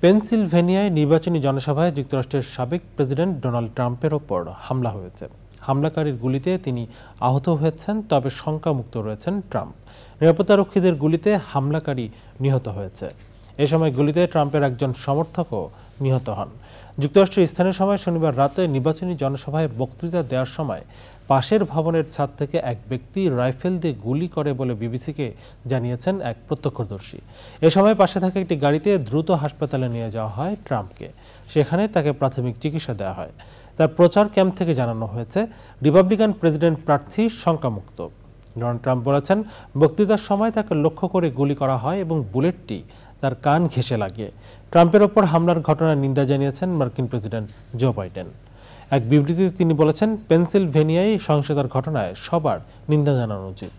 পেনসিলভেনিয়ায় নির্বাচনী জনসভায় যুক্তরাষ্ট্রের সাবেক প্রেসিডেন্ট ডোনাল্ড ট্রাম্পের ওপর হামলা হয়েছে। হামলাকারীর গুলিতে তিনি আহত হয়েছেন, তবে শঙ্কামুক্ত রয়েছেন ট্রাম্প। নিরাপত্তারক্ষীদের গুলিতে হামলাকারী নিহত হয়েছে। এ সময় গুলিতে ট্রাম্পের একজন সমর্থকও নিহত হন। যুক্তরাষ্ট্রের স্থানীয় সময় শনিবার রাতে নির্বাচনী জনসভায় বক্তৃতা দেওয়ার সময় পাশের ভবনের ছাদ থেকে এক ব্যক্তি রাইফেল দিয়ে গুলি করে বলে বিবিসিকে জানিয়েছেন এক প্রত্যক্ষদর্শী। এ সময় পাশে থাকা একটি গাড়িতে দ্রুত হাসপাতালে নিয়ে যাওয়া হয় ট্রাম্পকে। সেখানে তাকে প্রাথমিক চিকিৎসা দেওয়া হয়। তার প্রচার ক্যাম্প থেকে জানানো হয়েছে রিপাবলিকান প্রেসিডেন্ট প্রার্থী শঙ্কামুক্ত। ডোনাল্ড ট্রাম্প বলেছেন, বক্তৃতার সময় তাকে লক্ষ্য করে গুলি করা হয় এবং বুলেটটি তার কান ঘেঁষে লাগে। ট্রাম্পের ওপর হামলার ঘটনার নিন্দা জানিয়েছেন মার্কিন প্রেসিডেন্ট জো বাইডেন। এক বিবৃতিতে তিনি বলেছেন, পেনসিলভেনিয়ায় সহিংসতার ঘটনায় সবার নিন্দা জানানো উচিত।